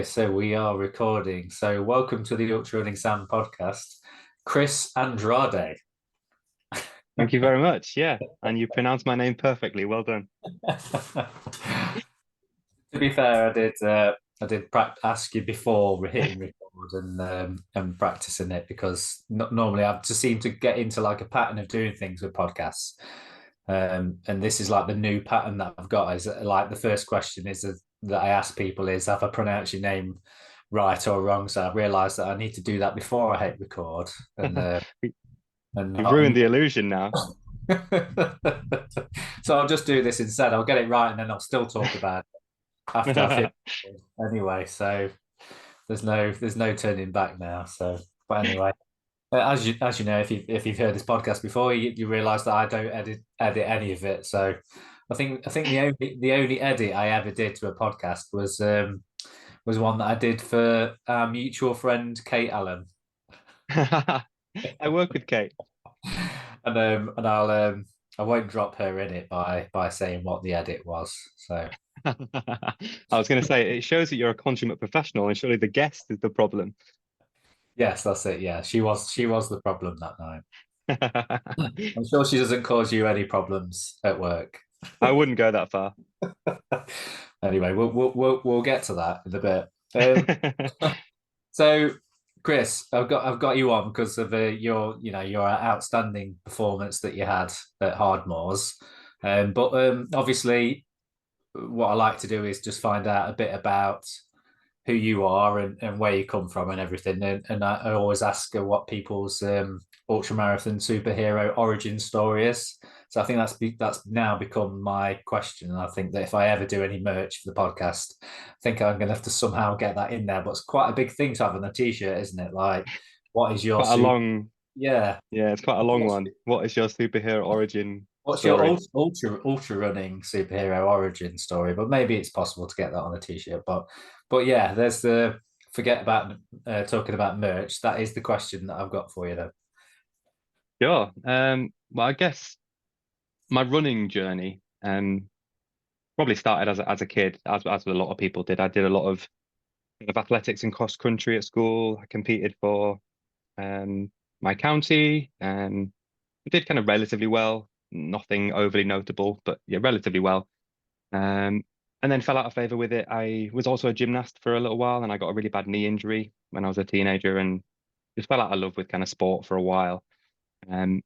Okay, so we are recording. So welcome to the Ultra Running Sam podcast, Chris Andrade. Thank you very much. Yeah, and you pronounced my name perfectly. Well done. To be fair, I did ask you before hitting record and practicing it because normally I've just seemed to get into like a pattern of doing things with podcasts. And this is like the new pattern that I've got. Is like the first question is that I ask people is have I pronounced your name right or wrong? So I've realised that I need to do that before I hit record and and You've ruined the illusion now. so I'll just do this instead. I'll get it right and then I'll still talk about it after I've hit anyway. So there's no turning back now. So but anyway. As you know, if you've heard this podcast before, you realise that I don't edit any of it. So I think the only edit I ever did to a podcast was one that I did for our mutual friend Kate Allen, I work with Kate. and I won't drop her in it by saying what the edit was. So I was going to say it shows that you're a consummate professional, and surely the guest is the problem. yes, that's it. Yeah, she was the problem that night. I'm sure she doesn't cause you any problems at work. I wouldn't go that far. Anyway, we'll get to that in a bit. So, Chris, I've got you on because of your outstanding performance that you had at Hardmoors. But obviously, what I like to do is just find out a bit about who you are and where you come from and everything. And I always ask what people's ultramarathon superhero origin story is. So I think that's now become my question. And I think that if I ever do any merch for the podcast, I think I'm going to have to somehow get that in there. But it's quite a big thing to have on a t-shirt, isn't it? Like, what is your Quite a super? long, Yeah. yeah, it's quite a long one. What is your superhero origin What's your story? ultra running superhero origin story? But maybe it's possible to get that on a t-shirt. But yeah, there's the forget about talking about merch. That is the question that I've got for you though. Sure. Well, I guess my running journey probably started as a kid, as a lot of people did. I did a lot of athletics and cross country at school. I competed for um, my county. I did kind of relatively well, nothing overly notable, but yeah, relatively well. Um, and then fell out of favor with it. I was also a gymnast for a little while, and I got a really bad knee injury when I was a teenager, and just fell out of love with kind of sport for a while. Um,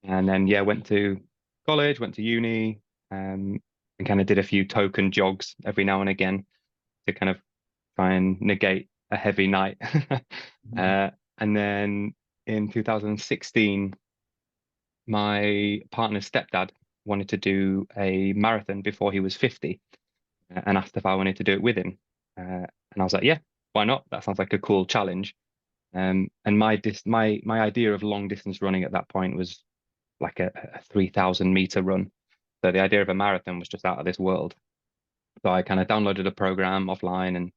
and then yeah, went to college, went to uni, and kind of did a few token jogs every now and again to kind of try and negate a heavy night. Uh, and then in 2016, my partner's stepdad wanted to do a marathon before he was 50 and asked if I wanted to do it with him. And I was like, yeah, why not? That sounds like a cool challenge. And my idea of long distance running at that point was like a 3,000 meter run. So the idea of a marathon was just out of this world. So I kind of downloaded a program offline and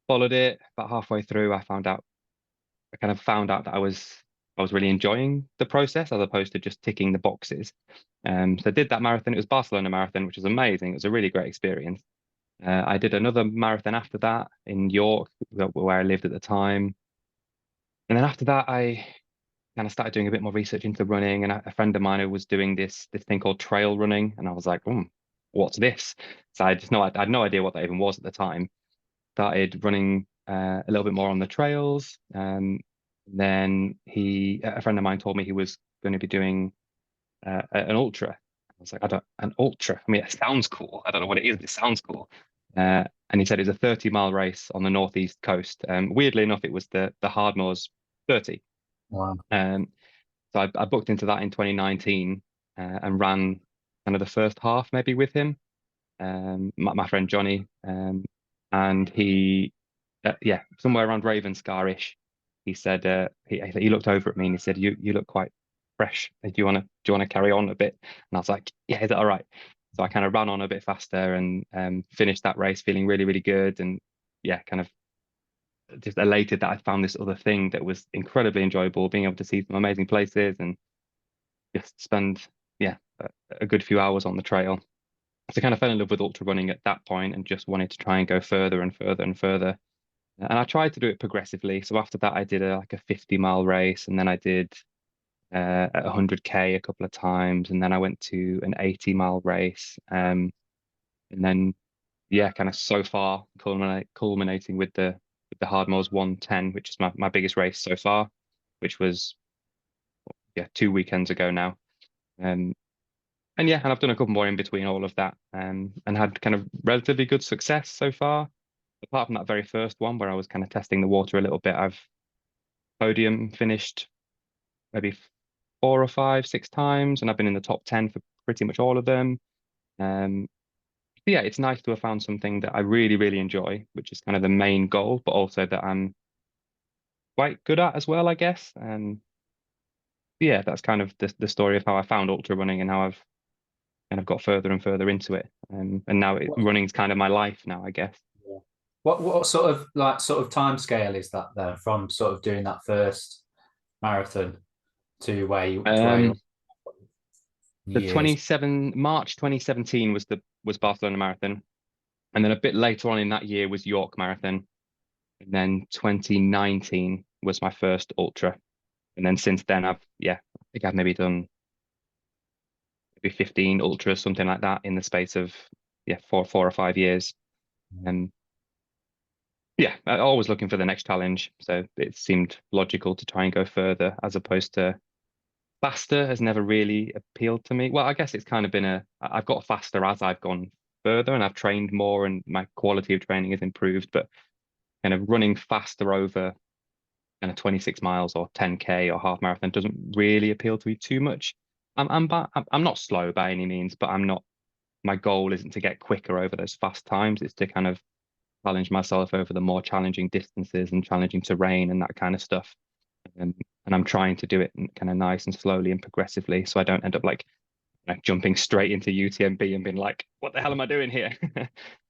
followed it. About halfway through, I kind of found out that I was really enjoying the process as opposed to just ticking the boxes. So I did that marathon. It was Barcelona Marathon, which was amazing. It was a really great experience. I did another marathon after that in York, where I lived at the time. And then after that, I kind of started doing a bit more research into running. And a friend of mine who was doing this thing called trail running, and I was like, what's this? So I had no idea what that even was at the time. Started running a little bit more on the trails. Then a friend of mine told me he was going to be doing an ultra. I was like, an ultra. I mean, it sounds cool. I don't know what it is, but it sounds cool. And he said it was a 30-mile race on the northeast coast. Weirdly enough, it was the Hardmoors 30. Wow. Um, so I booked into that in 2019 and ran kind of the first half maybe with him, my friend Johnny, and yeah, somewhere around Ravenscar-ish. He said he looked over at me and he said, "You look quite fresh. Do you want to carry on a bit?" And I was like, "Yeah, is that all right?" So I kind of ran on a bit faster and finished that race feeling really, really good. And yeah, kind of just elated that I found this other thing that was incredibly enjoyable, being able to see some amazing places and just spend, yeah, a good few hours on the trail. So I kind of fell in love with ultra running at that point and just wanted to try and go further and further and further. And I tried to do it progressively. So after that, I did like a 50-mile race, and then I did a 100K a couple of times, and then I went to an 80-mile race. And then yeah, kind of so far culminating with the Hardmoors 110, which is my biggest race so far, which was yeah 2 weekends ago now. Um, and yeah, and I've done a couple more in between all of that, and had kind of relatively good success so far. Apart from that very first one where I was kind of testing the water a little bit, I've podium finished maybe 4 or 5, 6 times, and I've been in the top 10 for pretty much all of them. Um, but yeah, it's nice to have found something that I really, really enjoy, which is kind of the main goal, but also that I'm quite good at as well, I guess. Yeah, that's kind of the story of how I found ultra running and how I've kind of got further and further into it. And now What, running's kind of my life now, I guess. yeah. What sort of time scale is that then from sort of doing that first marathon to where you Um, the years? 27 March 2017 was Barcelona Marathon, and then a bit later on in that year was York Marathon, and then 2019 was my first ultra, and then since then I think I've maybe done maybe 15 ultras, something like that, in the space of yeah 4 or 5 years. And yeah, always looking for the next challenge, so it seemed logical to try and go further as opposed to faster has never really appealed to me. Well, I guess it's kind of been I've got faster as I've gone further and I've trained more and my quality of training has improved, but kind of running faster over kind of 26 miles or 10K or half marathon doesn't really appeal to me too much. I'm not slow by any means, but I'm not, my goal isn't to get quicker over those fast times. It's to kind of challenge myself over the more challenging distances and challenging terrain and that kind of stuff. And, and I'm trying to do it kind of nice and slowly and progressively, so I don't end up like jumping straight into UTMB and being like, "What the hell am I doing here?"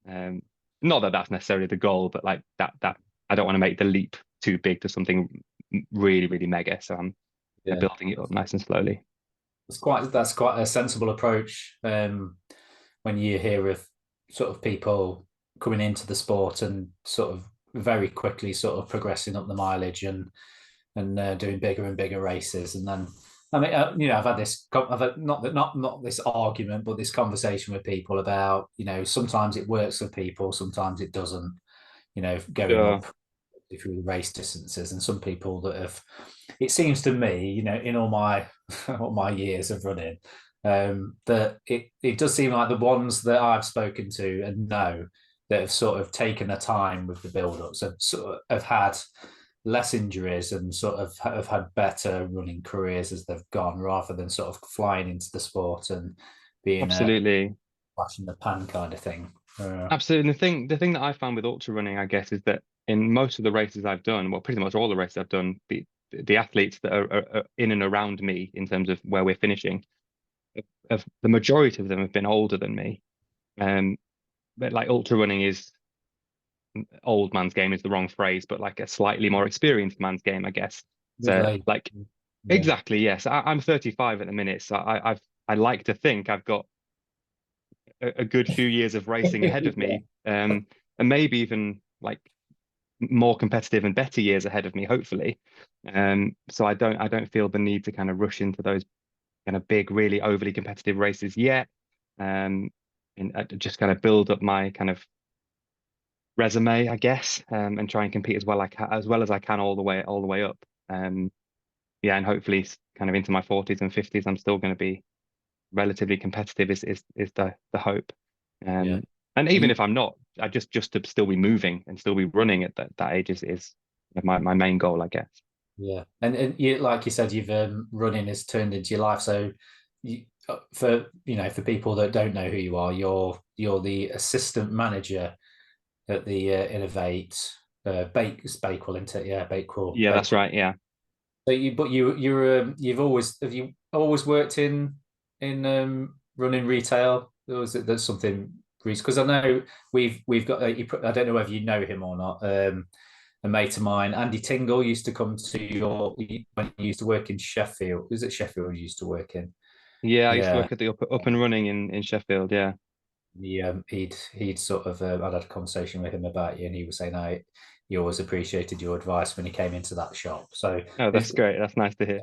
um, Not that that's necessarily the goal, but like that I don't want to make the leap too big to something really, really mega. So I'm Yeah, building it up nice and slowly. that's quite a sensible approach. When you hear of sort of people coming into the sport and sort of very quickly sort of progressing up the mileage and doing bigger and bigger races, and then I mean, I've had I've had not this argument, but this conversation with people about, sometimes it works for people, sometimes it doesn't. Going Sure. up through race distances, and some people that have. It seems to me, in all my all my years of running, that it does seem like the ones that I've spoken to and know that have sort of taken the time with the build-ups have sort of have had less injuries and sort of have had better running careers as they've gone, rather than sort of flying into the sport and being a Absolutely. flash in the pan kind of thing. Absolutely. And the thing that I found with ultra running, I guess, is that in most of the races I've done, well, pretty much all the races I've done, the athletes that are in and around me in terms of where we're finishing, the majority of them have been older than me. Um, but like ultra running is old man's game is the wrong phrase, but like a slightly more experienced man's game, I guess. Middle So age. like Yeah. exactly, yes. I'm 35 at the minute, so I like to think I've got a good few years of racing ahead of Yeah. me, and maybe even like more competitive and better years ahead of me, hopefully. So I don't feel the need to kind of rush into those kind of big, really overly competitive races yet. Um, and just kind of build up my kind of resume, I guess, and try and compete as well as I can all the way up. Um, yeah, and hopefully, kind of into my 40s and 50s, I'm still going to be relatively competitive. Is the hope. Yeah. Um, and even You, if I'm not, I just to still be moving and still be running at that age is my main goal, I guess. yeah. And you, like you said, you've running has turned into your life. So for people that don't know who you are, you're the assistant manager at the Inov8 Bakewell, isn't it? Yeah, Yeah, that's Bakewell. right. Yeah. So you've always have you always worked in running retail, or is it that's something? Because I know we've got I don't know whether you know him or not. A mate of mine, Andy Tingle, used to come to your when he used to work in Sheffield. Was it Sheffield you used to work in? Yeah, I used to Yeah. work at the up and running in Sheffield. Yeah. He'd sort of I'd had a conversation with him about you, and he was saying, he always appreciated your advice when he came into that shop. So Oh, is that's great. That's nice to hear.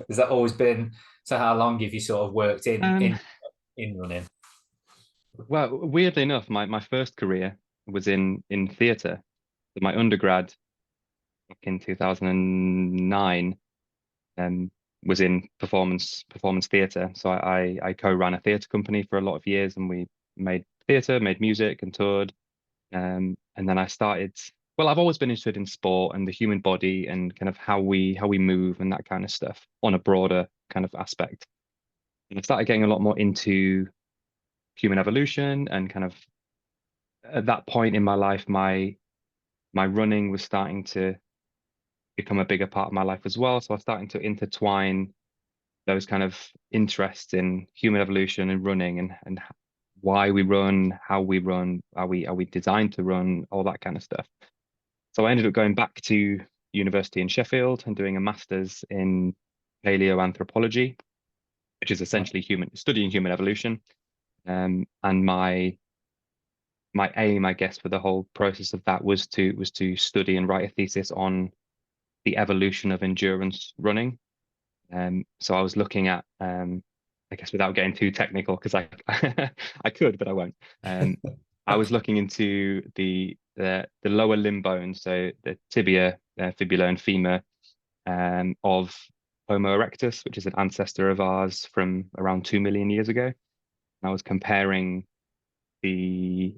has that always been? So how long have you sort of worked in Um, running? well, weirdly enough, my first career was in theatre. My undergrad back in 2009 um, was in performance theatre. So I co-ran a theatre company for a lot of years, and we made theatre, made music, and toured. And then I started. Well, I've always been interested in sport and the human body and kind of how we move and that kind of stuff on a broader kind of aspect. And I started getting a lot more into human evolution and kind of at that point in my life, my running was starting to become a bigger part of my life as well. So I was starting to intertwine those kind of interests in human evolution and running and why we run, how we run, are we designed to run, all that kind of stuff. So I ended up going back to university in Sheffield and doing a master's in paleoanthropology, which is essentially studying human evolution. And my aim, I guess, for the whole process of that was to study and write a thesis on the evolution of endurance running. So I was looking at, I guess, without getting too technical, because I I could, but I won't. I was looking into the lower limb bones, so the tibia, fibula, and femur of Homo erectus, which is an ancestor of ours from around 2 million years ago. And I was comparing the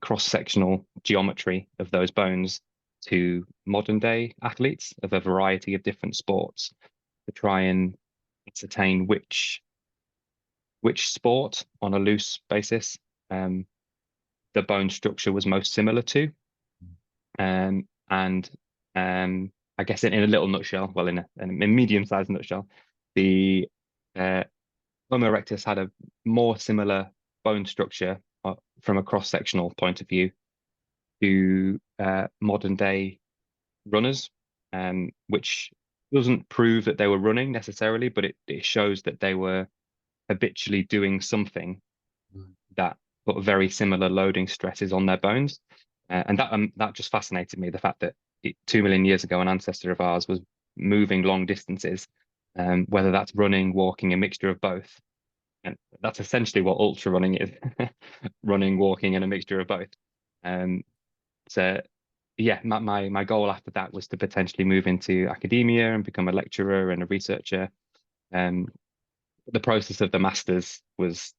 cross-sectional geometry of those bones to modern day athletes of a variety of different sports to try and ascertain which sport on a loose basis the bone structure was most similar to. And I guess in a little nutshell, well, in a medium-sized nutshell, the Homo erectus had a more similar bone structure from a cross-sectional point of view to modern day runners, which doesn't prove that they were running necessarily, but it shows that they were habitually doing something that put very similar loading stresses on their bones. And that just fascinated me, the fact that 2 million years ago, an ancestor of ours was moving long distances, whether that's running, walking, a mixture of both. And that's essentially what ultra running is, running, walking, and a mixture of both. Um, so yeah, my goal after that was to potentially move into academia and become a lecturer and a researcher. Um, the process of the masters was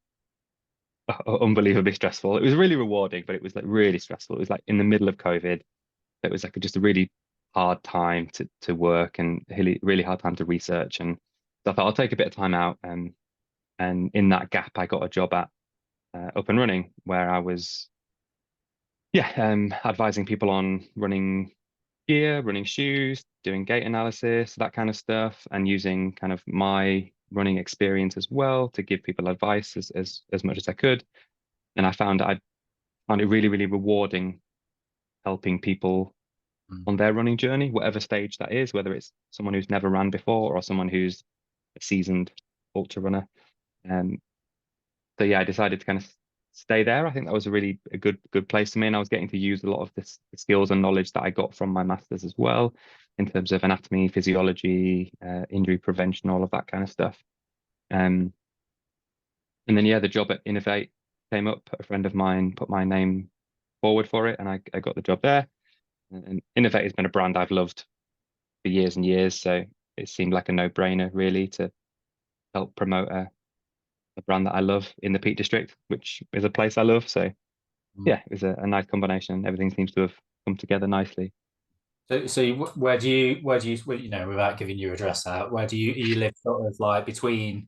unbelievably stressful. It was really rewarding, but it was like really stressful. It was like in the middle of COVID. It was like just a really hard time to work and really hard time to research. And so I thought I'll take a bit of time out. And in that gap, I got a job at Up and Running, where I was advising people on running gear, running shoes, doing gait analysis, that kind of stuff, and using kind of my running experience as well to give people advice as much as I could. And I found it really, really rewarding helping people on their running journey, whatever stage that is, whether it's someone who's never ran before or someone who's a seasoned ultra runner. Um, so yeah, I decided to kind of stay there. I think that was a good place for me, and I was getting to use a lot of the skills and knowledge that I got from my masters as well, in terms of anatomy, physiology, injury prevention, all of that kind of stuff. Um, and then yeah, the job at Inov8 came up. A friend of mine put my name forward for it, and I got the job there. And Inov8 has been a brand I've loved for years and years, so it seemed like a no-brainer really to help promote a brand that I love in the Peak District, which is a place I love. So yeah, it was a nice combination. Everything seems to have come together nicely. Where do you, without giving your address out, where do you live sort of like between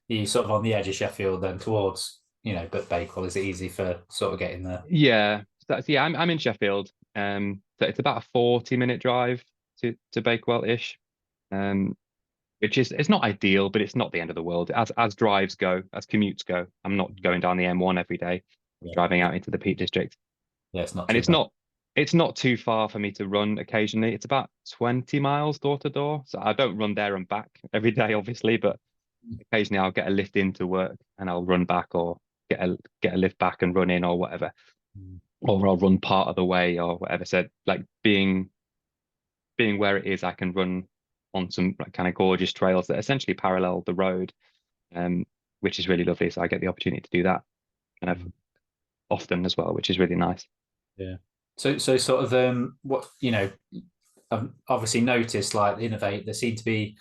you sort of on the edge of Sheffield then towards, but Bakewell, is it easy for sort of getting there? Yeah, I'm in Sheffield. So it's about a 40-minute drive to Bakewell-ish. Um, which is it's not ideal, but it's not the end of the world. As drives go, as commutes go, I'm not going down the M1 every day, Yeah. driving out into the Peak District. Yeah, it's not And too bad. it's not too far for me to run occasionally. It's about 20 miles door to door. So I don't run there and back every day, obviously, but occasionally I'll get a lift into work and I'll run back or get a lift back and run in or whatever. or I'll run part of the way or whatever. So like being where it is, I can run on some like, kind of gorgeous trails that essentially parallel the road, um, which is really lovely. So I get the opportunity to do that kind of Mm. often as well, which is really nice. Yeah. So sort of what I've obviously noticed like Innovate, there seem to be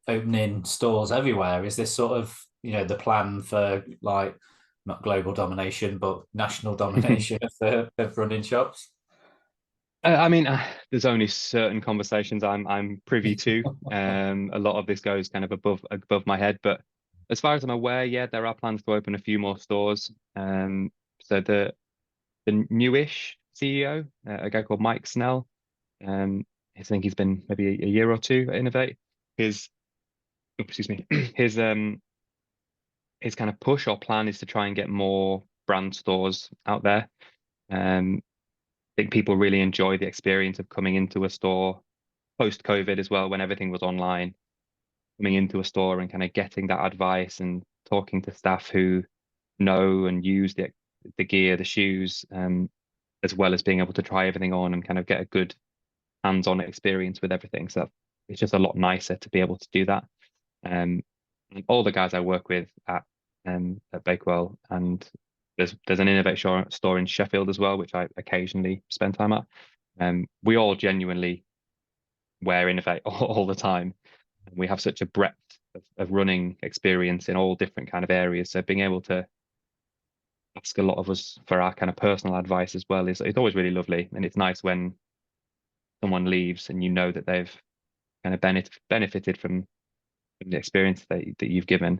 opening stores everywhere. Is this sort of, the plan for like not global domination, but national domination of running shops? I mean, there's only certain conversations I'm privy to. A lot of this goes kind of above my head, but as far as I'm aware, yeah, there are plans to open a few more stores. So the newish CEO, a guy called Mike Snell, um, I think he's been maybe a year or two at Innovate. His, excuse me, his kind of push or plan is to try and get more brand stores out there. I think people really enjoy the experience of coming into a store post COVID as well, when everything was online, coming into a store and kind of getting that advice and talking to staff who know and use the gear, the shoes, as well as being able to try everything on and kind of get a good hands-on experience with everything. So it's just a lot nicer to be able to do that. And all the guys I work with at Bakewell, and there's an Inov8 store in Sheffield as well, which I occasionally spend time at. We all genuinely wear Inov8 all the time. And we have such a breadth of running experience in all different kind of areas. So being able to ask a lot of us for our kind of personal advice as well is it's always really lovely. And it's nice when someone leaves and you know that they've kind of benefited from the experience that you've given.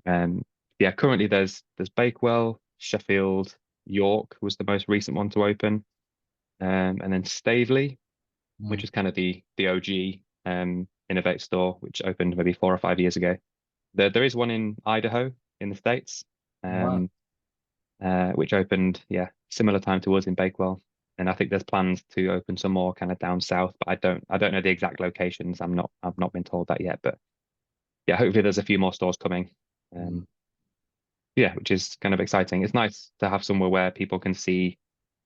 Um, yeah, currently there's Bakewell, Sheffield, York was the most recent one to open, and then Staveley, which Mm. is kind of the OG Inov8 store, which opened maybe 4 or 5 years ago. There is one in Idaho in the States, Wow. um, which opened, yeah, similar time to us in Bakewell. And I think there's plans to open some more kind of down south, but I don't know the exact locations. I've not been told that yet, but yeah, hopefully there's a few more stores coming. Mm. Um, yeah, which is kind of exciting. It's nice to have somewhere where people can see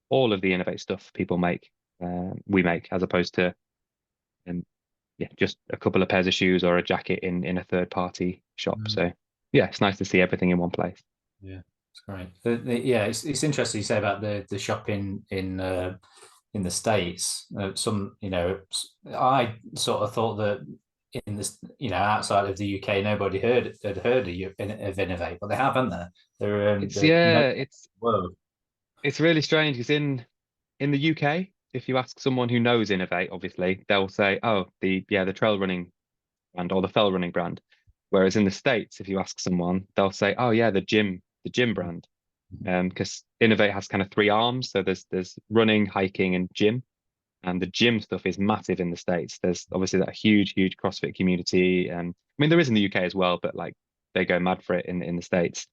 all of the Inov8 stuff people make, we make, as opposed to um, yeah, just a couple of pairs of shoes or a jacket in a third party shop. Mm. So yeah, it's nice to see everything in one place. Yeah, it's great. Yeah, it's interesting you say about the shopping in the States. I sort of thought that in this, outside of the UK, nobody had heard of Innovate, but they have, haven't they? It's They're known yeah, in the world. it's really strange because in the UK, if you ask someone who knows Innovate, obviously they'll say, "Oh, the trail running brand or the fell running brand." Whereas in the States, if you ask someone, they'll say, "Oh yeah, the gym brand." Because Innovate has kind of three arms, so there's running, hiking, and gym. And the gym stuff is massive in the States. There's obviously that huge CrossFit community. I mean, there is in the UK as well, but like they go mad for it in the States.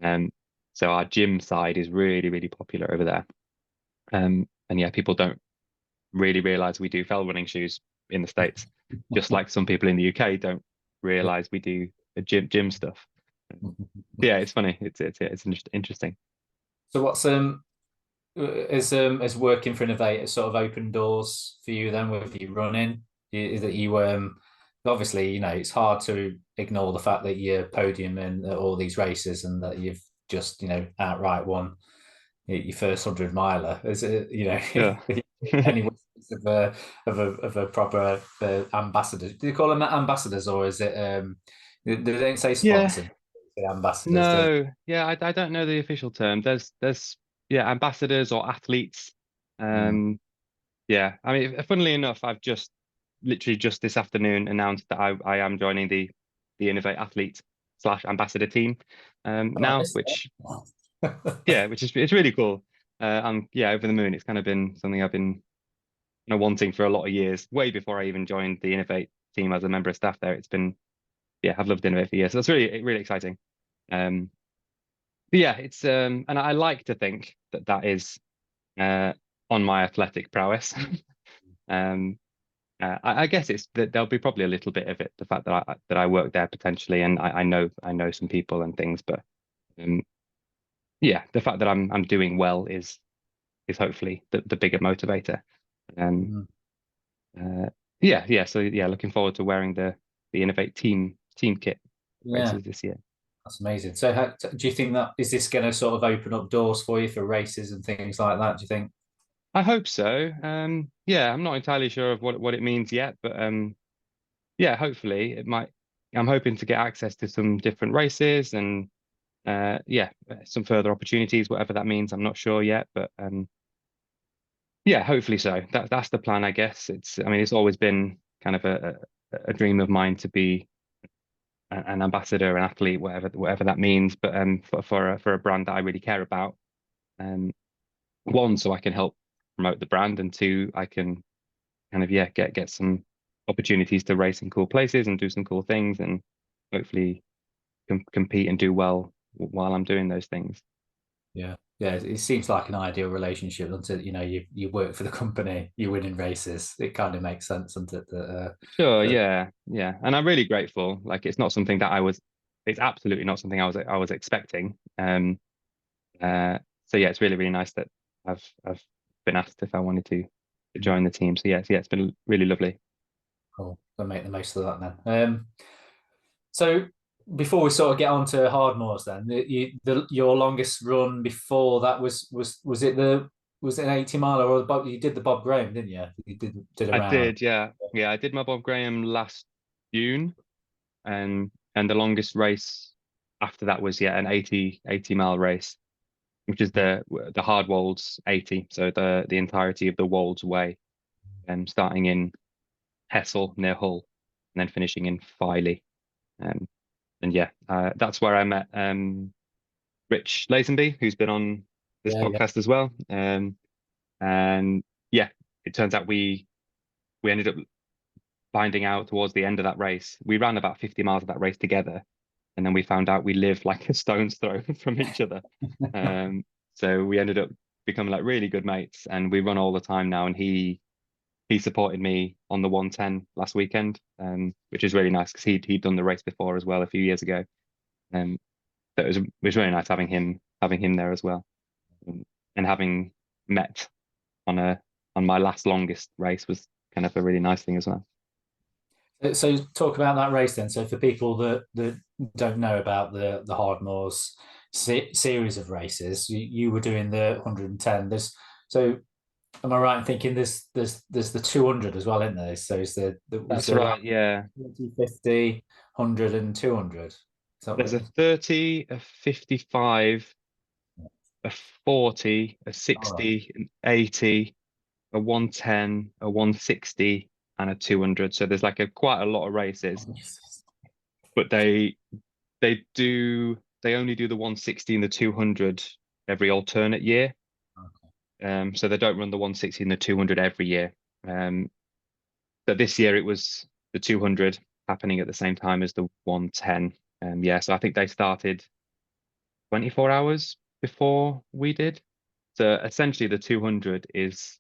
Um, so our gym side is really popular over there. And yeah, people don't really realize we do fell running shoes in the States, just like some people in the UK don't Yeah. realize we do a gym stuff. Yeah, it's funny. It's interesting. So what's as working for Innovate has sort of opened doors for you then with you running? That you obviously, it's hard to ignore the fact that you're podium in all these races and that you've just, outright won your first 100 miler. Is it, Yeah. any words of a proper ambassador? Do you call them ambassadors, or is it they don't say Yeah, sponsored, they say ambassadors, do no, yeah, I don't know the official term. There's yeah, ambassadors or athletes. they? Um, yeah, I mean, funnily enough, I've just literally just this afternoon announced that I am joining the Innovate Athlete slash ambassador team Oh, I now, missed which that. yeah, which is it's really cool. I'm yeah, over the moon. It's kind of been something I've been wanting for a lot of years, way before I even joined the Innovate team as a member of staff there. It's been yeah, I've loved Innovate for years. So that's really exciting. Um, but yeah, it's and I like to think that that is uh on my athletic prowess. Um, I guess it's that there'll be probably a little bit of it, the fact that I work there potentially, and I know some people and things, but um, yeah, the fact that I'm doing well is is hopefully the bigger motivator. Um, Mm. uh, yeah. So yeah, looking forward to wearing the Inov8 team kit Yeah, races this year. that's amazing. So, do you think that is this going to sort of open up doors for you for races and things like that? Do you think? I hope so. Yeah, I'm not entirely sure of what it means yet, but yeah, hopefully it might. I'm hoping to get access to some different races and yeah, some further opportunities, whatever that means. I'm not sure yet, but yeah, hopefully so. That's the plan, I guess. I mean, it's always been kind of a dream of mine to be an ambassador, an athlete, whatever that means. But for a brand that I really care about, um, one, so I can help promote the brand, and two, I can kind of yeah get some opportunities to race in cool places and do some cool things, and hopefully compete and do well while I'm doing those things. Yeah, yeah. It seems like an ideal relationship until you work for the company, you're winning races. It kind of makes sense, doesn't it? Sure, That yeah, and I'm really grateful. Like it's not something that it's absolutely not something I was expecting. Uh, so yeah, it's really nice that I've been asked if I wanted to join the team. So yeah, it's been really lovely. cool. We'll make the most of that then. So before we sort of get on to Hardmoors, then your longest run before that was it an 80 mile or you did the Bob Graham, didn't you? You did I around. did, yeah. I did my Bob Graham last June, and the longest race after that was yeah an 80 mile race, which is the Hardwolds 80, so the entirety of the Wolds Way, starting in Hessel near Hull, and then finishing in Filey. Um, and yeah, that's where I met Rich Lazenby, who's been on this Yeah, yeah. podcast as well. And yeah, it turns out we ended up finding out towards the end of that race. We ran about 50 miles of that race together, and then we found out we live like a stone's throw from each other. Um, so we ended up becoming like really good mates, and we run all the time now. And he supported me on the 110 last weekend, which is really nice because he'd done the race before as well a few years ago. Um, so it was really nice having him there as well, and having met on a on my last longest race was kind of a really nice thing as well. So talk about that race then. So for people that don't know about the Hardmoors series of races, you were doing the 110. So am I right in thinking there's the 200 as well, isn't there? So was That's there like right, yeah. 20, 50, 100 and 200? Is that There's what? a 30, a 55, a 40, a All right. 60, an 80, a 110, a 160, and a 200. So there's like a quite a lot of races, but they only do the 160 and the 200 every alternate year. So they don't run the 160 and the 200 every year. Um, but this year it was the 200 happening at the same time as the 110. Yeah, so I think they started 24 hours before we did. So essentially, the 200 is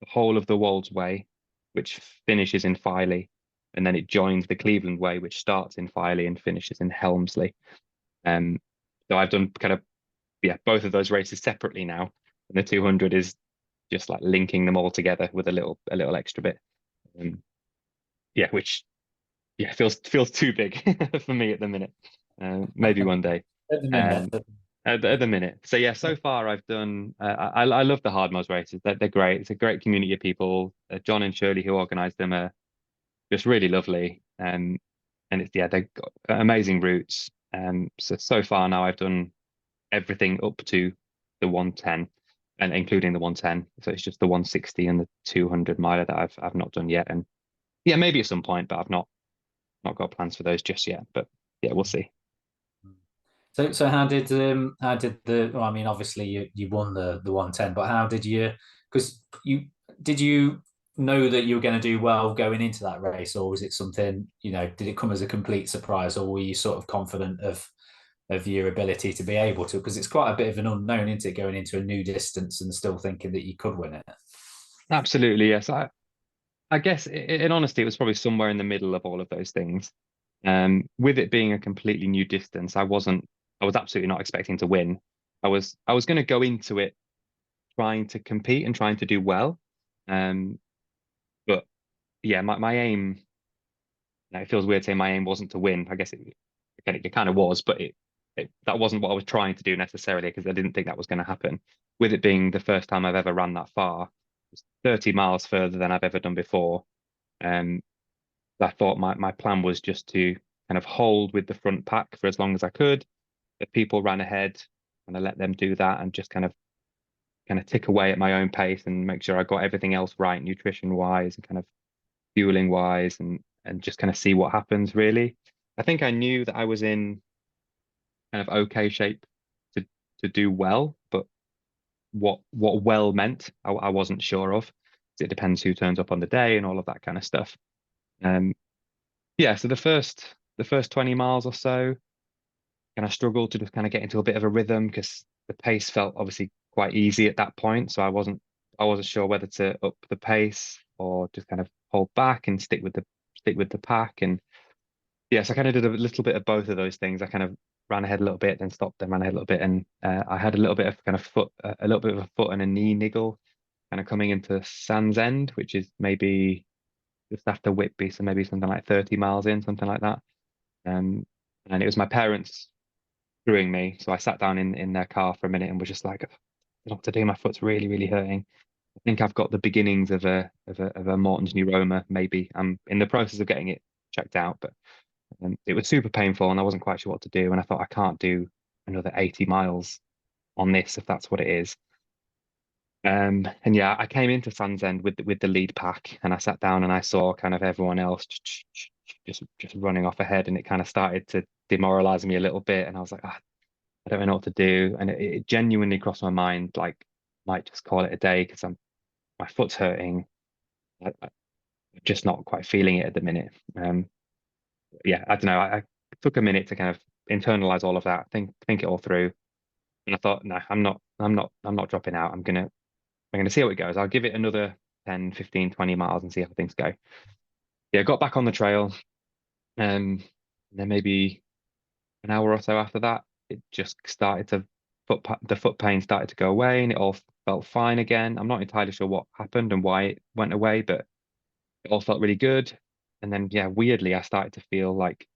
the whole of the Wolds Way, which finishes in Filey, and then it joins the Cleveland Way, which starts in Filey and finishes in Helmsley. Um, so I've done kind of yeah both of those races separately now, and the 200 is just like linking them all together with a little extra bit. Um, yeah, which yeah feels too big for me at the minute. Maybe one day. At the minute. Um, at the minute. So yeah, so far I've done. I love the Hardmoors races. They're great. It's a great community of people. John and Shirley who organised them are just really lovely. And it's yeah they've got amazing routes. So far now I've done everything up to the 110, and including the 110. So it's just the 160 and the 200 miler that I've not done yet. And yeah, maybe at some point, but I've not got plans for those just yet. But yeah, we'll see. So how did the well, I mean obviously you won the 110, but how did you because you know that you were going to do well going into that race, or was it something, did it come as a complete surprise, or were you sort of confident of your ability to be able to? Because it's quite a bit of an unknown, isn't it, going into a new distance and still thinking that you could win it. Absolutely, yes. I guess in honesty, it was probably somewhere in the middle of all of those things. With it being a completely new distance, I was absolutely not expecting to win. I was going to go into it trying to compete and trying to do well. Um, but yeah, my aim, it feels weird saying my aim wasn't to win. I guess it kind of was, but that wasn't what I was trying to do necessarily because I didn't think that was going to happen. With it being the first time I've ever run that far, it's 30 miles further than I've ever done before. Um, I thought my plan was just to kind of hold with the front pack for as long as I could. If people ran ahead, and I let them do that and just kind of tick away at my own pace and make sure I got everything else right, nutrition wise and kind of fueling wise, and just kind of see what happens really. I think I knew that I was in kind of okay shape to do well, but what well meant, I wasn't sure of. It depends who turns up on the day and all of that kind of stuff. Um, yeah, so the first 20 miles or so, kind of struggled to just kind of get into a bit of a rhythm because the pace felt obviously quite easy at that point. So I wasn't sure whether to up the pace or just kind of hold back and stick with the pack. And yes, I kind of did a little bit of both of those things. I kind of ran ahead a little bit, then stopped, then ran ahead a little bit, and I had a little bit of kind of a little bit of a foot and a knee niggle, kind of coming into Sands End, which is maybe just after Whitby, so maybe something like 30 miles in, something like that. Um, and it was my parents screwing me, so I sat down in their car for a minute and was just like, I don't know what to do. My foot's really, really hurting. I think I've got the beginnings of a Morton's neuroma. Maybe I'm in the process of getting it checked out, but it was super painful and I wasn't quite sure what to do. And I thought I can't do another 80 miles on this if that's what it is. And yeah, I came into Sands End with the lead pack and I sat down and I saw kind of everyone else just running off ahead, and it kind of started to demoralize me a little bit. And I was like, I don't know what to do. And it genuinely crossed my mind, like, might just call it a day because my foot's hurting. I'm just not quite feeling it at the minute. Yeah, I don't know. I took a minute to kind of internalize all of that, think it all through, and I thought, no, I'm not dropping out. I'm gonna see how it goes. I'll give it another 10, 15, 20 miles and see how things go. Yeah, got back on the trail, and then maybe an hour or so after that, it just started to the foot pain started to go away, and it all felt fine again. I'm not entirely sure what happened and why it went away, but it all felt really good. And then, yeah, weirdly, I started to feel like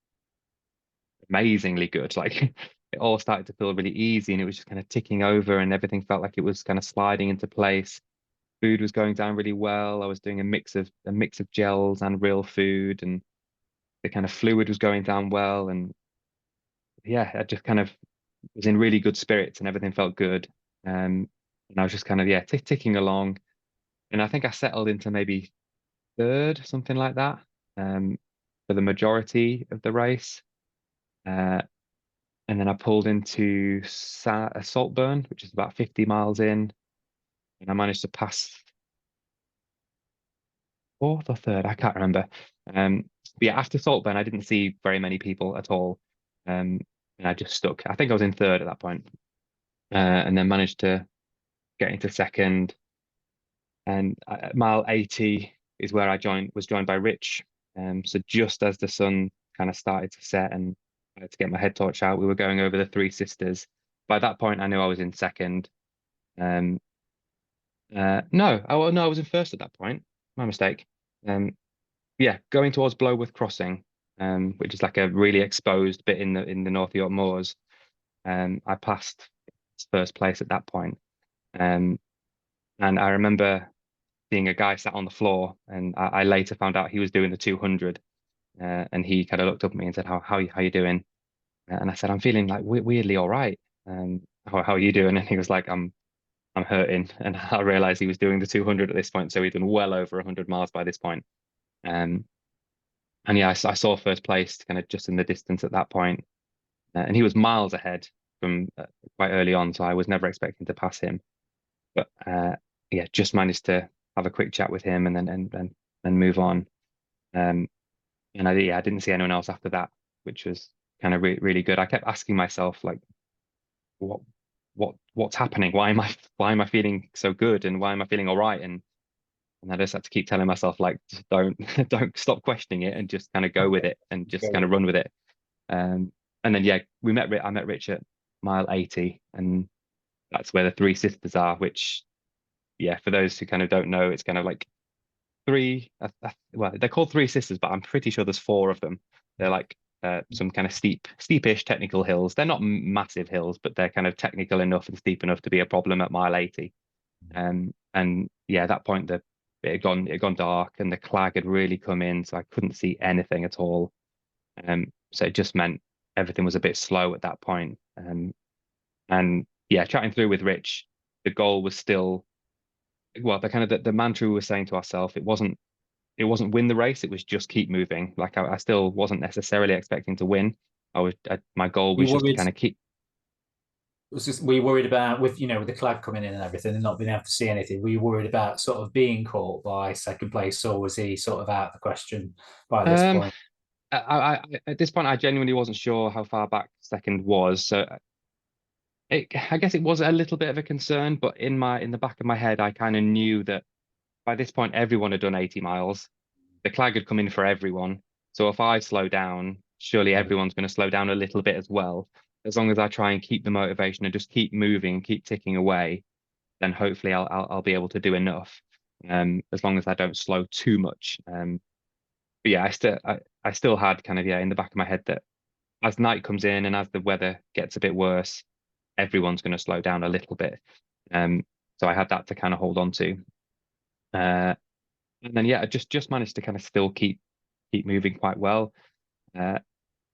amazingly good. Like it all started to feel really easy and it was just kind of ticking over and everything felt like it was kind of sliding into place. Food was going down really well. I was doing a mix of gels and real food, and the kind of fluid was going down well. And yeah, I just kind of was in really good spirits and everything felt good. And I was just kind of, yeah, ticking along. And I think I settled into maybe third, something like that, um, for the majority of the race. Uh, And then I pulled into Saltburn, which is about 50 miles in, and I managed to pass fourth or third, I can't remember. But yeah, after Saltburn, I didn't see very many people at all. And I just stuck. I think I was in third at that point, and then managed to get into second. And at mile 80 is where was joined by Rich. So just as the sun kind of started to set and I had to get my head torch out, we were going over the Three Sisters. By that point, I knew I was in second. Um, no, no, I was in first at that point. My mistake. Um, yeah, going towards Blowworth Crossing, which is like a really exposed bit in the North York Moors. I passed first place at that point. Um, and I remember seeing a guy sat on the floor, and I later found out he was doing the 200. And he kind of looked up at me and said, "How you doing?" And I said, "I'm feeling like weirdly all right. How are you doing?" And he was like, I'm hurting." And I realized he was doing the 200 at this point, so he'd done well over 100 miles by this point. Um, and yeah, I saw first place kind of just in the distance at that point. And he was miles ahead from quite early on, so I was never expecting to pass him. But yeah, just managed to have a quick chat with him and then move on. Um, and yeah, I didn't see anyone else after that, which was kind of really good. I kept asking myself like, what what's happening? Why am I feeling so good and why am I feeling all right? And I just had to keep telling myself like, just don't don't stop questioning it and just kind of go with it and just kind of run with it. Um, and then yeah, I met Rich at mile 80, and that's where the Three Sisters are, which yeah, for those who kind of don't know, it's kind of like three. Well, they're called Three Sisters, but I'm pretty sure there's four of them. They're like some kind of steepish technical hills. They're not massive hills, but they're kind of technical enough and steep enough to be a problem at mile 80. And yeah, at that point it had gone dark and the clag had really come in, so I couldn't see anything at all. So it just meant everything was a bit slow at that point. And yeah, chatting through with Rich, the goal was still, well, the kind of the mantra we were saying to ourselves, it wasn't win the race, it was just keep moving. Like I still wasn't necessarily expecting to win. My goal You was just to worried? kind of keep. Were you worried about with with the clag coming in and everything and not being able to see anything? Were you worried about sort of being caught by second place, or was he sort of out of the question by this Um, point? at this point, I genuinely wasn't sure how far back second was. So I guess it was a little bit of a concern, but in the back of my head, I kind of knew that by this point, everyone had done 80 miles. The clag had come in for everyone. So if I slow down, surely Yeah. everyone's going to slow down a little bit as well. As long as I try and keep the motivation and just keep moving, keep ticking away, then hopefully I'll be able to do enough. As long as I don't slow too much. But yeah, I still had kind of in the back of my head that as night comes in and as the weather gets a bit worse, everyone's going to slow down a little bit. Um, so I had that to kind of hold on to. Uh, and then yeah, I just managed to kind of still keep moving quite well. Uh,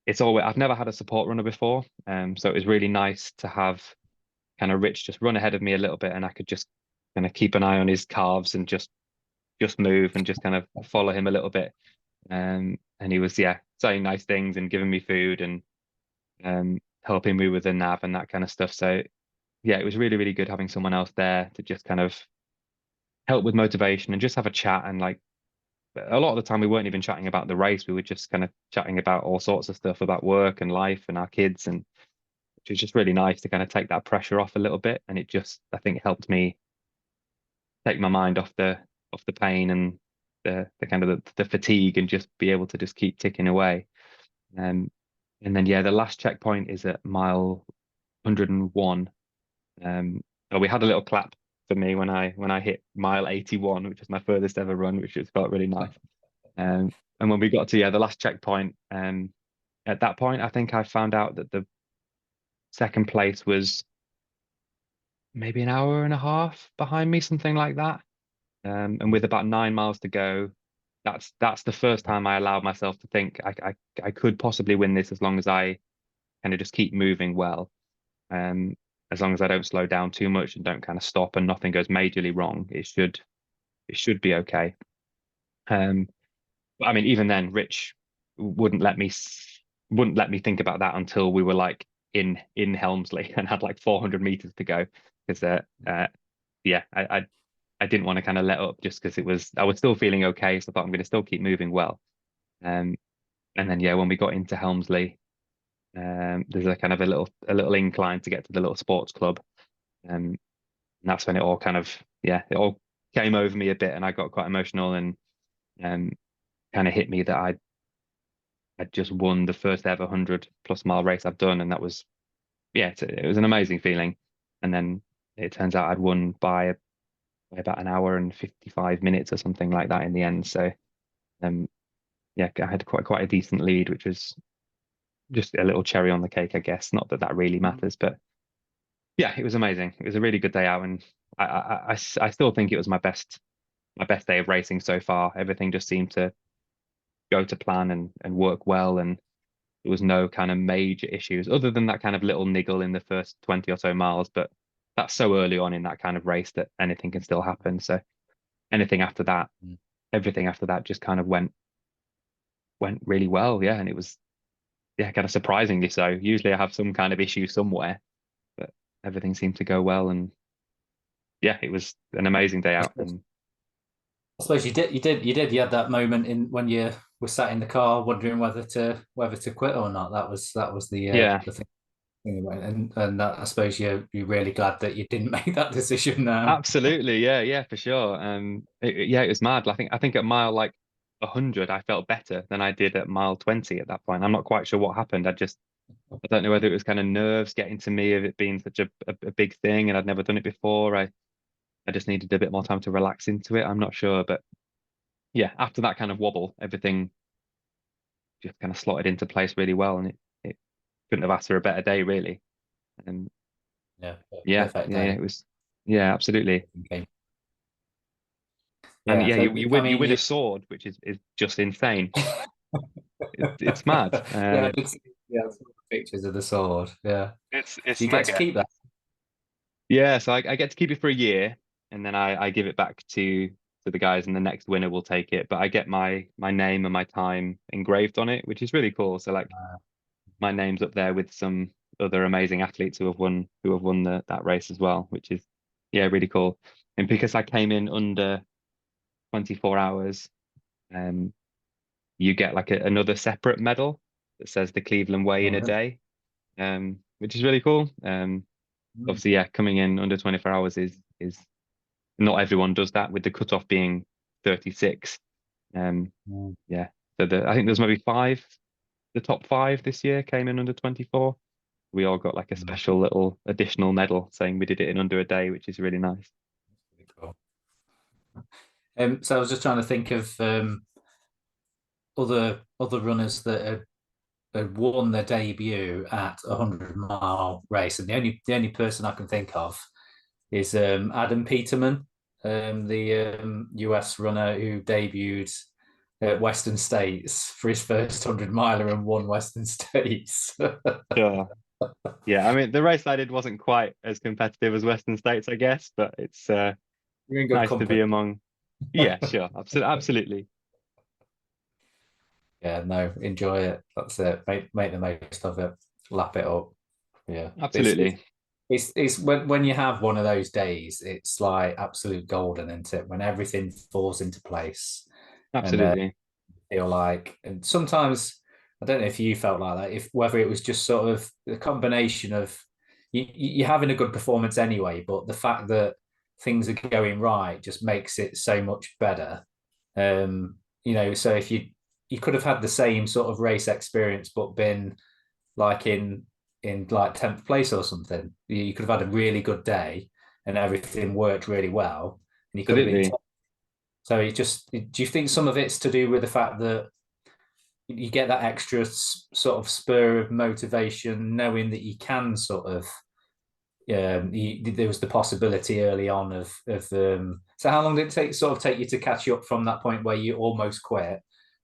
it's always I've never had a support runner before, so it was really nice to have kind of Rich just run ahead of me a little bit, and I could just kind of keep an eye on his calves and just move and just kind of follow him a little bit. And he was saying nice things and giving me food and helping me with the nav and that kind of stuff. So yeah, it was really really good having someone else there to just kind of help with motivation and just have a chat. And like a lot of the time we weren't even chatting about the race, we were just kind of chatting about all sorts of stuff about work and life and our kids, and which was just really nice to kind of take that pressure off a little bit. And it just, I think, helped me take my mind off the pain and the kind of the fatigue, and just be able to just keep ticking away. um and then yeah, the last checkpoint is at mile 101. Oh, we had a little clap for me when I hit mile 81, which was my furthest ever run, which was felt really nice. And when we got to the last checkpoint, at that point, I think I found out that the second place was maybe an hour and a half behind me, something like that. And with about 9 miles to go, that's the first time I allowed myself to think I could possibly win this as long as I kind of just keep moving well. Um, as long as I don't slow down too much and don't kind of stop and nothing goes majorly wrong, it should be okay. Um, But I mean, even then, Rich wouldn't let me wouldn't let me think about that until we were like in Helmsley and had like 400 meters to go. Because yeah, I didn't want to kind of let up just because I was still feeling okay, so I thought I'm going to still keep moving well. Um, and then yeah, when we got into Helmsley, there's a kind of a little incline to get to the little sports club, and that's when it all kind of it all came over me a bit, and I got quite emotional and um kind of hit me that I'd just won the first ever 100+ mile race I've done, and that was it was an amazing feeling. And then it turns out I'd won by about an hour and 55 minutes or something like that in the end. So um yeah, I had quite a decent lead, which was just a little cherry on the cake, I guess. Not that that really matters, but yeah, it was amazing. It was a really good day out, and I still think it was my best day of racing so far. Everything just seemed to go to plan and work well, and there was no kind of major issues other than that kind of little niggle in the first 20 or so miles. But that's so early on in that kind of race that anything can still happen. So anything after that, everything after that just kind of went really well. Yeah. And it was kind of surprisingly so. Usually I have some kind of issue somewhere, but everything seemed to go well. And yeah, it was an amazing day I out. suppose, And I suppose you had that moment in when you were sat in the car wondering whether to quit or not. That was yeah, the thing. Anyway, and that, I suppose you're really glad that you didn't make that decision now. absolutely. Yeah, yeah, for sure. Yeah, it was mad. I think at mile like 100, I felt better than I did at mile 20 at that point. I'm not quite sure what happened. I don't know whether it was kind of nerves getting to me of it being such a big thing and I'd never done it before. I just needed a bit more time to relax into it. I'm not sure, but yeah, after that kind of wobble, everything just kind of slotted into place really well, and it couldn't have asked for a better day, really. And Yeah, yeah, perfect yeah, day. it was, yeah, absolutely. Okay. And Yeah, yeah, so I you mean, win a sword, which is just insane. It's mad. yeah, I did see, yeah, I saw the pictures of the sword. Yeah, It's do you get to mega. keep that? Yeah, so I get to keep it for a year, and then I give it back to the guys, and the next winner will take it. But I get my name and my time engraved on it, which is really cool. So like my name's up there with some other amazing athletes who have won that race as well, which is yeah, really cool. And because I came in under 24 hours, um, you get like another separate medal that says the Cleveland Way in Oh, a really? day, which is really cool. Mm, Obviously, yeah, coming in under 24 hours is not everyone does that with the cutoff being 36. Um, mm, yeah. So I think there's maybe the top five this year came in under 24. We all got like a mm. special little additional medal saying we did it in under a day, which is really nice. Pretty cool. So I was just trying to think of other runners that had won their debut at a 100-mile race, and the only person I can think of is Adam Peterman, the US runner who debuted at Western States for his first 100-miler and won Western States. Sure. Yeah, I mean the race I did wasn't quite as competitive as Western States, I guess, but it's You're in good nice to company. be among. Yeah, sure, absolutely, absolutely, Yeah, no, enjoy it. That's it. Make the most of it. Lap it up. Yeah, absolutely, it's when you have one of those days, it's like absolute golden, isn't it? When everything falls into place, and absolutely. feel like, and sometimes I don't know if you felt like that, if whether it was just sort of the combination of you having a good performance anyway, but the fact that things are going right just makes it so much better. So if you could have had the same sort of race experience, but been like in like 10th place or something. You could have had a really good day and everything worked really well, and you could have been Absolutely. top. So do you think some of it's to do with the fact that you get that extra sort of spur of motivation, knowing that you can sort of, there was the possibility early on so how long did it take you to catch you up from that point where you almost quit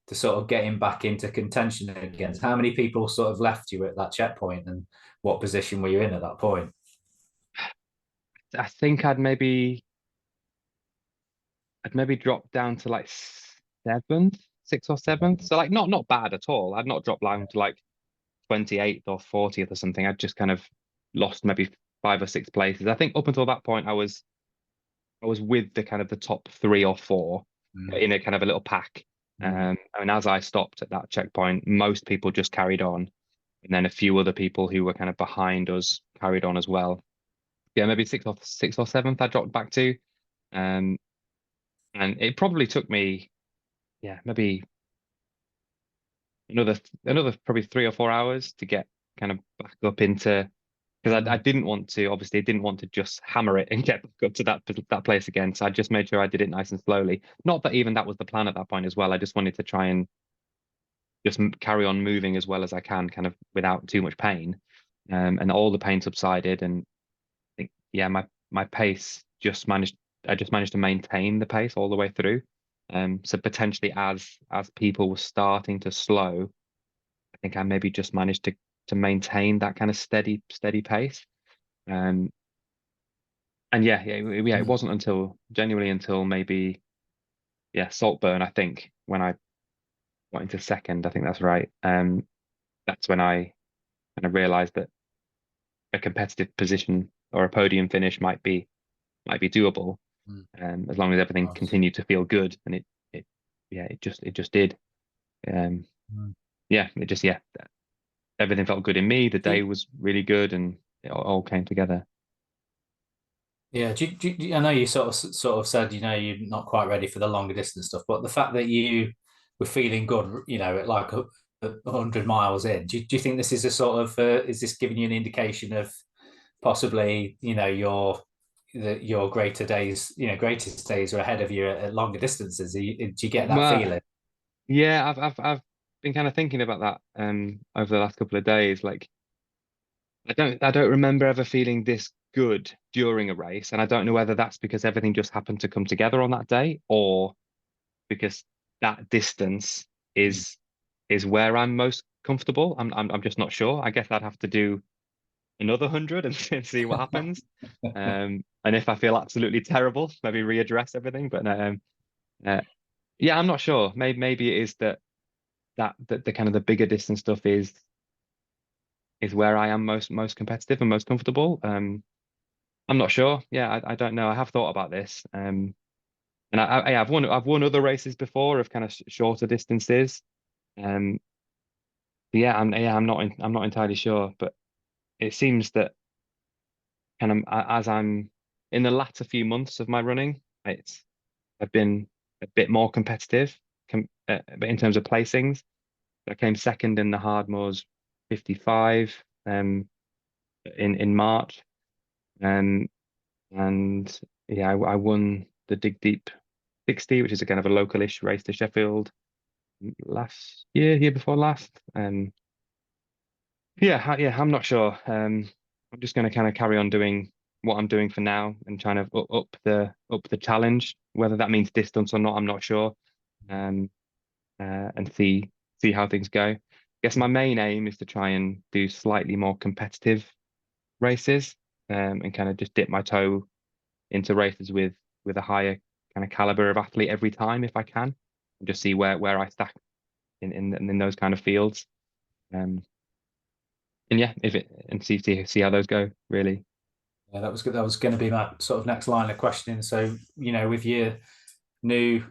to sort of getting back into contention again? How many people sort of left you at that checkpoint, and what position were you in at that point? I think I'd maybe dropped down to like seventh, sixth or seventh. So like not bad at all. I'd not dropped down to like 28th or 40th or something. I'd just kind of lost maybe five or six places. I think up until that point I was with the kind of the top three or four Mm, in a kind of a little pack. mm, I mean, as I stopped at that checkpoint, most people just carried on, and then a few other people who were kind of behind us carried on as well. Yeah, maybe sixth or seventh I dropped back to. Um, and it probably took me, yeah, maybe another probably 3 or 4 hours to get kind of back up into because I mm, didn't want to obviously I didn't want to just hammer it and get back up to that place again. So I just made sure I did it nice and slowly. Not that even that was the plan at that point as well. I just wanted to try and just carry on moving as well as I can, kind of without too much pain. And all the pain subsided, and I think yeah, my pace just managed. I just managed to maintain the pace all the way through. So potentially as people were starting to slow, I think I maybe just managed to maintain that kind of steady pace. Um, and yeah, it mm. wasn't until genuinely until maybe yeah, Saltburn, I think, when I got into second, I think that's right. That's when I kind of realized that a competitive position or a podium finish might be doable, Mm. as long as everything Nice. continued to feel good, and it yeah, it just did. Um, Mm. yeah, it just yeah, everything felt good in me. The Do day was really good, and it all came together. Yeah, I know you sort of said, you're not quite ready for the longer distance stuff, but the fact that you were feeling good, at like 100 miles in, do you think this is a sort of is this giving you an indication of possibly, that your greatest days are ahead of you at longer distances? Do you get that Well, feeling? yeah, I've been kind of thinking about that over the last couple of days. Like I don't remember ever feeling this good during a race, and I don't know whether that's because everything just happened to come together on that day, or because that distance Mm. is is where I'm most comfortable. I'm just not sure. I guess I'd have to do another 100 and see what happens. And if I feel absolutely terrible, maybe readdress everything. But uh, yeah, I'm not sure. Maybe it is that the kind of the bigger distance stuff is where I am most competitive and most comfortable. I'm not sure. Yeah, I don't know. I have thought about this. And I've won other races before of kind of shorter distances. Um, I'm not entirely sure, but it seems that kind of as I'm in the latter few months of my running, I've been a bit more competitive but in terms of placings. I came second in the Hardmoors 55 in March, and yeah, I won the Dig Deep 60, which is a kind of a localish race to Sheffield last year before last. Yeah, I'm not sure. I'm just going to kind of carry on doing what I'm doing for now and trying to up the challenge. Whether that means distance or not, I'm not sure. Um, and see how things go. I guess my main aim is to try and do slightly more competitive races, and kind of just dip my toe into races with a higher kind of caliber of athlete every time if I can, and just see where I stack in those kind of fields. Um, and yeah, if it and see how those go really. Yeah, that was good. That was going to be my sort of next line of questioning. So, with your new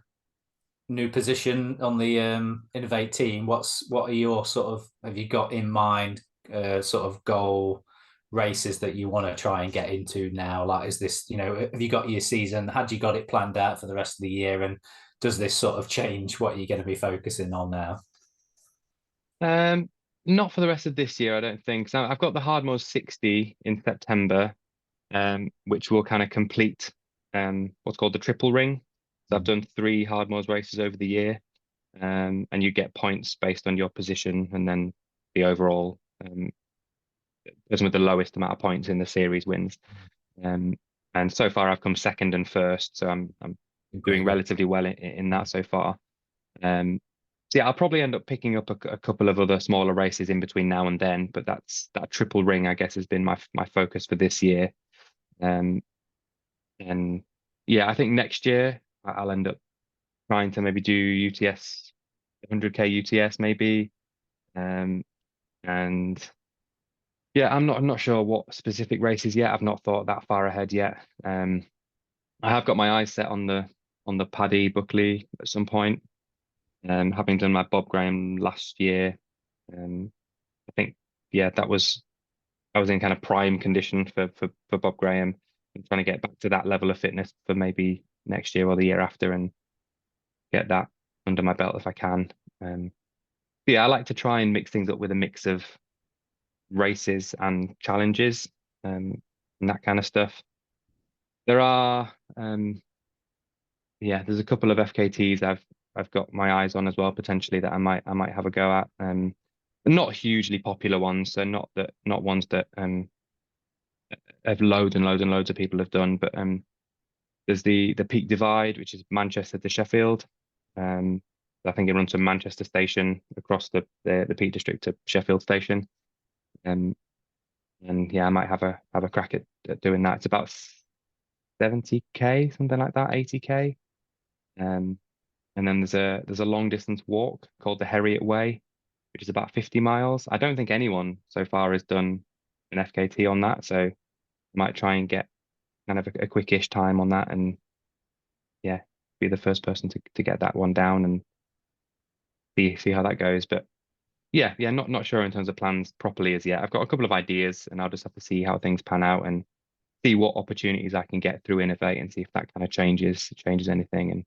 new position on the Inov8 team, what are your sort of have you got in mind sort of goal races that you want to try and get into now? Like, is this, have you got your season? Had you got it planned out for the rest of the year? And does this sort of change what you're going to be focusing on now? Um, Not for the rest of this year, I don't think. So I've got the Hardmoors 60 in September, which will kind of complete what's called the triple ring. So I've Mm. done 3 Hardmoors races over the year, and you get points based on your position, and then the overall person with the lowest amount of points in the series wins. Um, and so far I've come second and first, so I'm doing Pretty good. relatively well in that so far. Um, so yeah, I'll probably end up picking up a couple of other smaller races in between now and then, but that triple ring, I guess, has been my focus for this year. Um, and yeah, I think next year I'll end up trying to maybe do UTS, 100K UTS maybe. Um, and yeah, I'm not sure what specific races yet. I've not thought that far ahead yet. I have got my eyes set on the Paddy Buckley at some point. Having done my Bob Graham last year, um, I think yeah, I was in kind of prime condition for Bob Graham and trying to get back to that level of fitness for maybe next year or the year after and get that under my belt if I can. Um, yeah, I like to try and mix things up with a mix of races and challenges, and that kind of stuff. There are yeah, there's a couple of FKTs I've got my eyes on as well potentially that I might have a go at. Not hugely popular ones, so not ones that have loads and loads and loads of people have done. But there's the Peak Divide, which is Manchester to Sheffield. Um, I think it runs from Manchester Station across the Peak District to Sheffield Station. Um, and yeah, I might have a crack at doing that. It's about 70K, something like that, 80K. Um, and then there's a long distance walk called the Heriot Way, which is about 50 miles. I don't think anyone so far has done an FKT on that, so I might try and get kind of a quickish time on that and yeah, be the first person to get that one down and see how that goes. But yeah, not sure in terms of plans properly as yet. I've got a couple of ideas and I'll just have to see how things pan out and see what opportunities I can get through Inov8 and see if that kind of changes anything and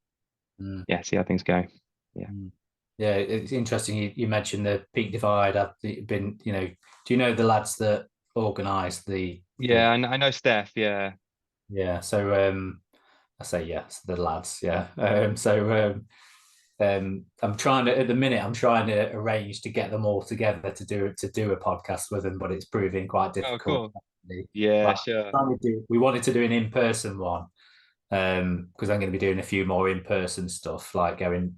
Mm. yeah, see how things go. Yeah. Mm. Yeah, it's interesting. You mentioned the Peak Divide. I've been, do you know the lads that organised the Yeah, I know Steph, yeah. Yeah. So I say yes, the lads. Yeah. I'm trying to at the minute. I'm trying to arrange to get them all together to do a podcast with them, but it's proving quite Oh, difficult. cool. Actually. Yeah, Like sure. we wanted to do an in-person one because I'm going to be doing a few more in-person stuff like going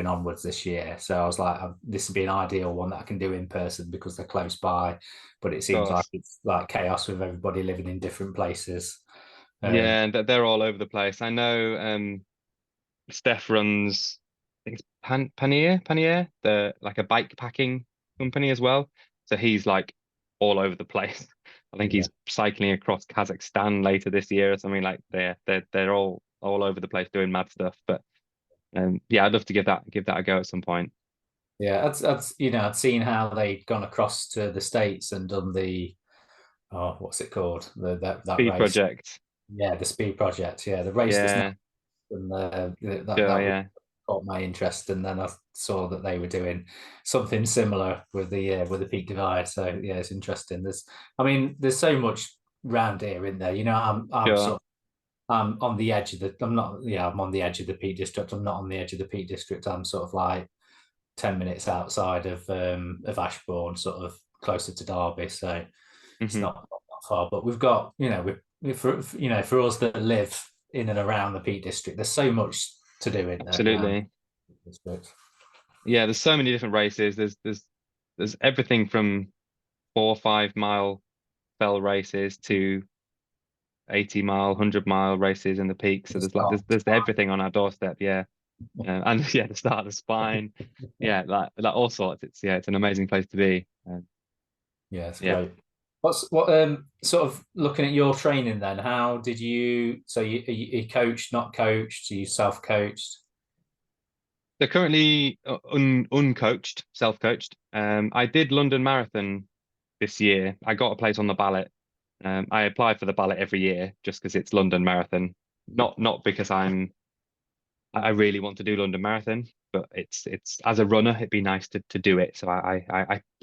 onwards this year. So I was like, this would be an ideal one that I can do in person because they're close by, but it Of seems like course. it's like chaos with everybody living in different places. Um, Yeah, and they're all over the place. I know Steph runs, I think it's Panier, the like a bike packing company as well. So he's like all over the place. I think yeah, he's cycling across Kazakhstan later this year or something like they're all over the place doing mad stuff. But yeah, I'd love to give that a go at some point. yeah. I'd seen how they'd gone across to the States and done the what's it called? That Speed race. project. Yeah, the speed project. Yeah, the race that's now Yeah, and that sure, that really yeah. caught my interest. And then I saw that they were doing something similar with the Peak Divide. So yeah, it's interesting. There's so much round here in there. Sure. I'm on the edge of the. I'm not. Yeah, I'm on the edge of the Peak District. I'm not on the edge of the Peak District. I'm sort of like 10 minutes outside of Ashbourne, sort of closer to Derby. So it's Hmm. not that far. But we've got, for us that live in and around the Peak District, there's so much to do in there around Absolutely. the district. Yeah, there's so many different races. There's everything from 4 or 5 mile fell races to 80 mile, 100 mile races in the peak. So It's there's like not there's everything on our doorstep. Yeah, and yeah, the start of the spine. Yeah, like all sorts. It's an amazing place to be. Yeah, it's Yeah. great. What sort of looking at your training then? How did you? So you coached, not coached? You self-coached? So currently uncoached, self-coached. I did London Marathon this year. I got a place on the ballot. I apply for the ballot every year just because it's London Marathon. Not because I really want to do London Marathon, but it's as a runner, it'd be nice to do it. So I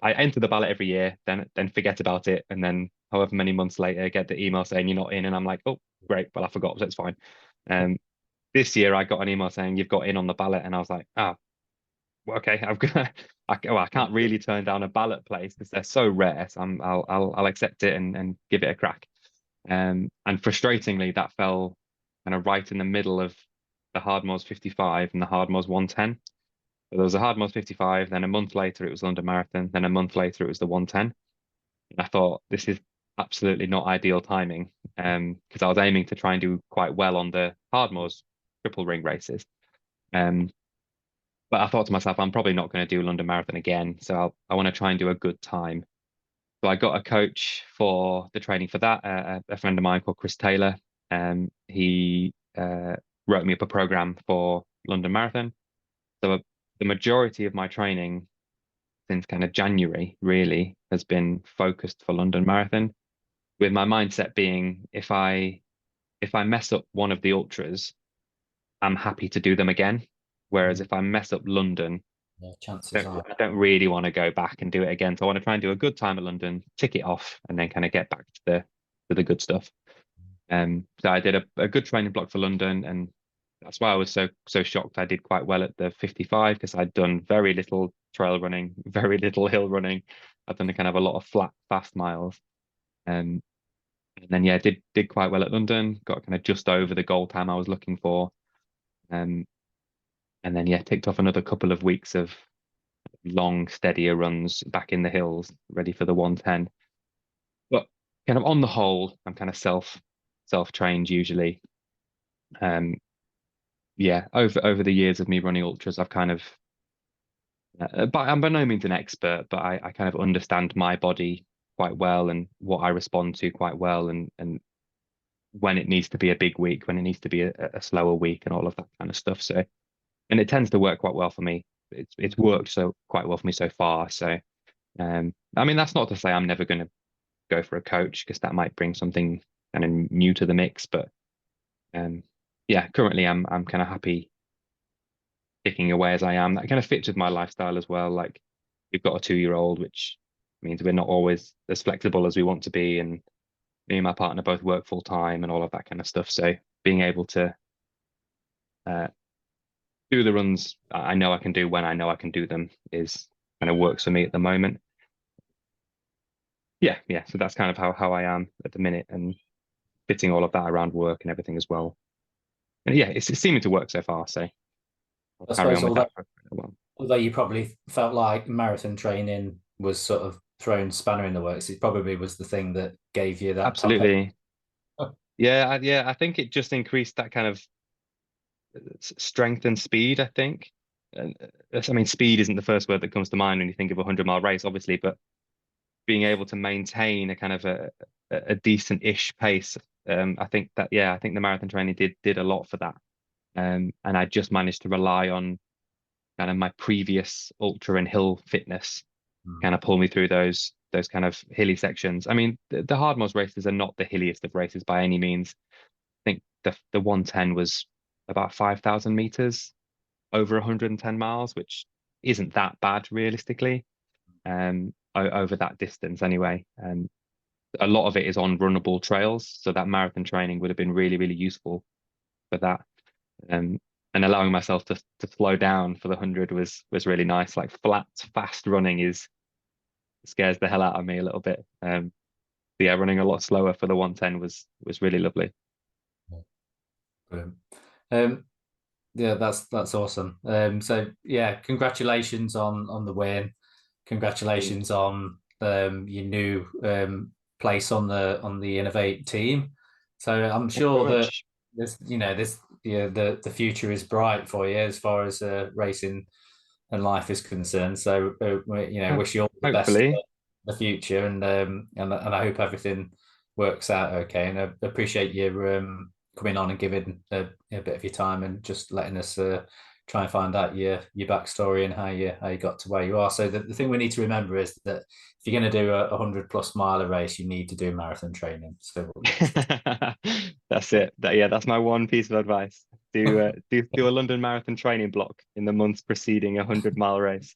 enter the ballot every year, then forget about it, and then however many months later, get the email saying you're not in, and I'm like, oh great, well I forgot, so it's fine. Um, this year I got an email saying you've got in on the ballot, and I was like, oh, well, okay, I've got, I can't really turn down a ballot place because they're so rare. So I'll accept it and give it a crack. And frustratingly, that fell kind of right in the middle of the Hardmoors 55 and the Hardmoors 110. So there was a Hardmoors 55, then a month later it was London Marathon, then a month later it was the 110. And I thought this is absolutely not ideal timing, because I was aiming to try and do quite well on the Hardmoors triple ring races. Um, but I thought to myself, I'm probably not going to do London Marathon again, so I want to try and do a good time. So I got a coach for the training for that, a friend of mine called Chris Taylor. He wrote me up a program for London Marathon. So the majority of my training since kind of January really has been focused for London Marathon, with my mindset being if I mess up one of the ultras, I'm happy to do them again. Whereas Mm, if I mess up London, yeah, chances are. I don't really want to go back and do it again. So I want to try and do a good time at London, tick it off, and then kind of get back to the good stuff. So I did a good training block for London, and that's why I was so shocked. I did quite well at the 55 because I'd done very little trail running, very little hill running. I've done a kind of a lot of flat, fast miles. Um, and then yeah, did quite well at London. Got kind of just over the goal time I was looking for. Um, and then yeah, ticked off another couple of weeks of long, steadier runs back in the hills, ready for the 110. But kind of on the whole, I'm kind of self-trained usually. Um, yeah, over the years of me running ultras, I've kind of, but I'm by no means an expert, but I kind of understand my body quite well and what I respond to quite well, and when it needs to be a big week, when it needs to be a slower week, and all of that kind of stuff. So, and it tends to work quite well for me. It's worked so quite well for me so far. So, I mean, that's not to say I'm never going to go for a coach because that might bring something kind of new to the mix. But um, yeah, currently I'm kind of happy ticking away as I am. That kind of fits with my lifestyle as well. Like we've got a 2-year-old, which means we're not always as flexible as we want to be, and me and my partner both work full time and all of that kind of stuff. So being able to uh, do the runs I know I can do when I know I can do them is kind of works for me at the moment. Yeah, yeah. So that's kind of how I am at the minute, and fitting all of that around work and everything as well. And yeah, it's seeming to work so far. So I'll I carry suppose on with that for a while. although you probably felt like marathon training was sort of thrown spanner in the works, it probably was the thing that gave you that top end. Absolutely. Yeah, yeah. I think it just increased that kind of strength and speed, I think. And I mean, speed isn't the first word that comes to mind when you think of a 100-mile race, obviously, but being able to maintain a kind of a decent-ish pace, I think that, yeah, I think the marathon training did a lot for that. And I just managed to rely on kind of my previous ultra and hill fitness, Mm. kind of pull me through those kind of hilly sections. I mean, the Hardmoors races are not the hilliest of races by any means. I think the 110 was about 5,000 meters over 110 miles, which isn't that bad realistically, over that distance anyway. A lot of it is on runnable trails, so that marathon training would have been really, really useful for that. Um, and allowing myself to slow down for the 100 was really nice. Like flat, fast running is scares the hell out of me a little bit. But yeah, running a lot slower for the 110 was really lovely. Brilliant. Um, yeah, that's awesome. So yeah, congratulations on the win. Mm. Congratulations on your new place on the Inov8 team. So I'm Thank you sure very that much. this yeah the future is bright for you as far as racing and life is concerned. So Ho- wish you all the best for Hopefully. the future, and I hope everything works out okay. And I appreciate you coming on and giving a bit of your time and just letting us try and find out your backstory and how you got to where you are. So the thing we need to remember is that if you're going to do a 100+ mile race, you need to do marathon training. So That's it. Yeah, that's my one piece of advice. Do a London Marathon training block in the months preceding a 100-mile race.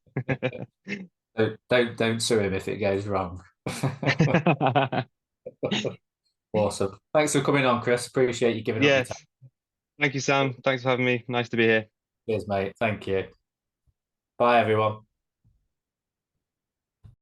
don't sue him if it goes wrong. Awesome. Thanks for coming on, Chris. Appreciate you giving up your time. Yes. Thank you, Sam. Thanks for having me. Nice to be here. Cheers, mate. Thank you. Bye, everyone.